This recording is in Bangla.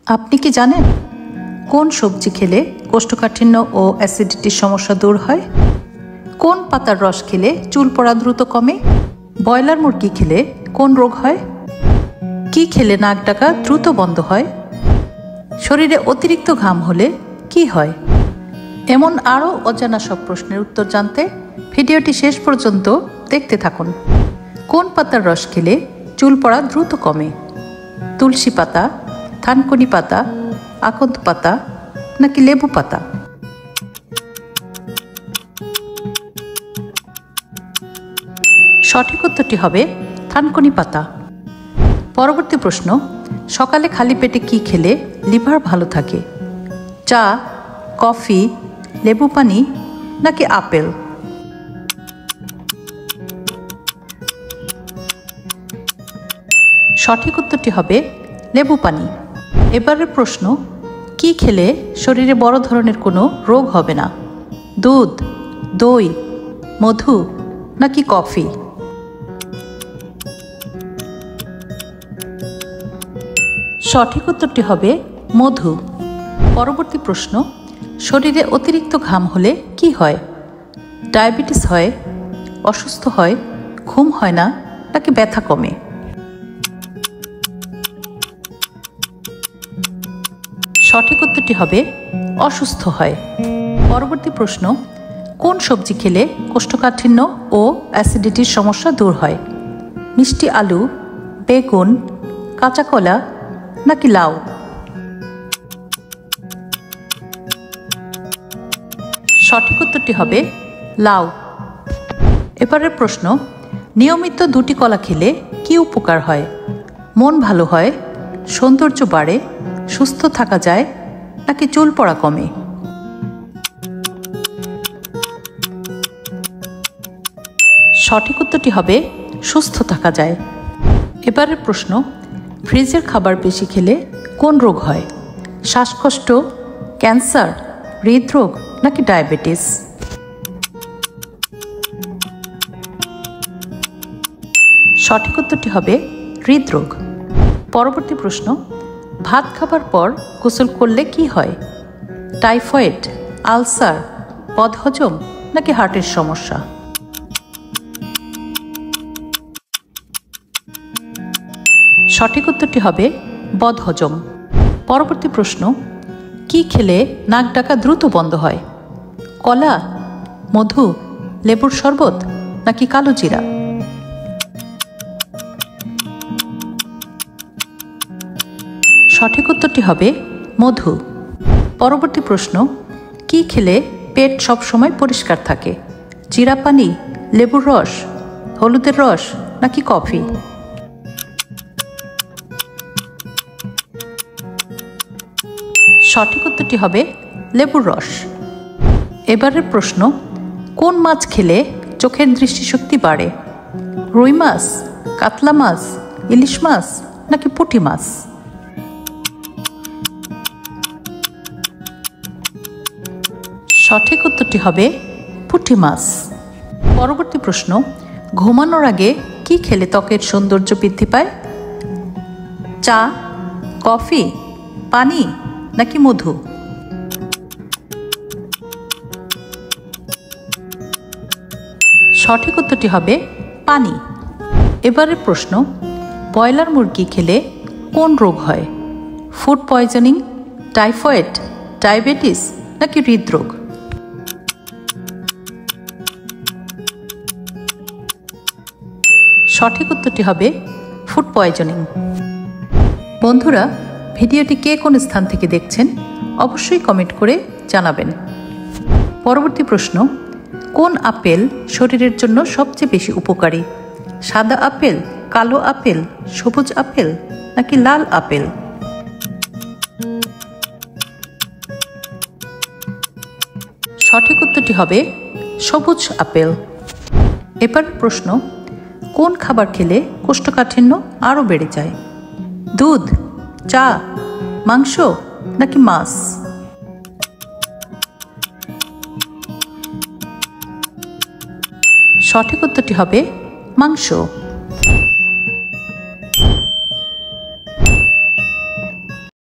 আপনি কি জানেন কোন সবজি খেলে কোষ্ঠকাঠিন্য ও অ্যাসিডিটির সমস্যা দূর হয়? কোন পাতার রস খেলে চুল পড়া দ্রুত কমে? ব্রয়লার মুরগি খেলে কোন রোগ হয়? কি খেলে নাক ডাকা দ্রুত বন্ধ হয়? শরীরে অতিরিক্ত ঘাম হলে কি হয়? এমন আরও অজানা সব প্রশ্নের উত্তর জানতে ভিডিওটি শেষ পর্যন্ত দেখতে থাকুন। কোন পাতার রস খেলে চুল পড়া দ্রুত কমে? তুলসী পাতা, থানকুনি পাতা, আকন্দ পাতা নাকি লেবু পাতা? সঠিক উত্তরটি হবে থানকুনি পাতা। পরবর্তী প্রশ্ন, সকালে খালি পেটে কি খেলে লিভার ভালো থাকে? চা, কফি, লেবু পানি নাকি আপেল? সঠিক উত্তরটি হবে লেবু পানি। এবারের প্রশ্ন, কি খেলে শরীরে বড় ধরনের কোনো রোগ হবে না? দুধ, দই, মধু নাকি কফি? সঠিক উত্তরটি হবে মধু। পরবর্তী প্রশ্ন, শরীরে অতিরিক্ত ঘাম হলে কি হয়? ডায়াবেটিস হয়, অসুস্থ হয়, ঘুম হয় না নাকি ব্যথা কমে? সঠিক উত্তরটি হবে অসুস্থ হয়। পরবর্তী প্রশ্ন, কোন সবজি খেলে কোষ্ঠকাঠিন্য ও অ্যাসিডিটির সমস্যা দূর হয়? মিষ্টি আলু, বেগুন, কাঁচা কলা নাকি লাউ? সঠিক উত্তরটি হবে লাউ। এবারের প্রশ্ন, নিয়মিত দুটি কলা খেলে কি উপকার হয়? মন ভালো হয়, সৌন্দর্য বাড়ে, সুস্থ থাকা যায় নাকি চুল পড়া কমে? সঠিক উত্তরটি হবে সুস্থ থাকা যায়। এবারের প্রশ্ন, ফ্রিজের খাবার বেশি খেলে কোন রোগ হয়? শ্বাসকষ্ট, ক্যান্সার, হৃদরোগ নাকি ডায়াবেটিস? সঠিক উত্তরটি হবে হৃদরোগ। পরবর্তী প্রশ্ন, ভাত খাবার পর গোসল করলে কি হয়? টাইফয়েড, আলসার, বদহজম নাকি হার্টের সমস্যা? সঠিক উত্তরটি হবে বদহজম। পরবর্তী প্রশ্ন, কি খেলে নাক ডাকা দ্রুত বন্ধ হয়? কলা, মধু, লেবুর শরবত নাকি কালো জিরা? সঠিক উত্তরটি হবে মধু। পরবর্তী প্রশ্ন, কি খেলে পেট সবসময় পরিষ্কার থাকে? জিরা পানি, লেবুর রস, হলুদের রস নাকি কফি? সঠিক উত্তরটি হবে লেবুর রস। এবারের প্রশ্ন, কোন মাছ খেলে চোখের দৃষ্টিশক্তি বাড়ে? রুই মাছ, কাতলা মাছ, ইলিশ মাছ নাকি পুঁটি মাছ? সঠিক উত্তরটি হবে পুঁটি মাছ। পরবর্তী প্রশ্ন, ঘুমানোর আগে কি খেলে ত্বকের সৌন্দর্য বৃদ্ধি পায়? চা, কফি, পানি নাকি মধু? সঠিক উত্তরটি হবে পানি। এবারের প্রশ্ন, ব্রয়লার মুরগি খেলে কোন রোগ হয়? ফুড পয়জনিং, টাইফয়েড, ডায়াবেটিস নাকি হৃদরোগ? সঠিক উত্তরটি হবে ফুড পয়জনিং। বন্ধুরা, ভিডিওটি কে কোন স্থান থেকে দেখছেন অবশ্যই কমেন্ট করে জানাবেন। পরবর্তী প্রশ্ন, কোন আপেল শরীরের জন্য সবচেয়ে বেশি উপকারী? সাদা আপেল, কালো আপেল, সবুজ আপেল নাকি লাল আপেল? সঠিক উত্তরটি হবে সবুজ আপেল। এবার প্রশ্ন, কোন খাবার খেলে কোষ্ঠকাঠিন্য আরও বেড়ে যায়? দুধ, চা, মাংস নাকি মাছ? সঠিক উত্তরটি হবে মাংস।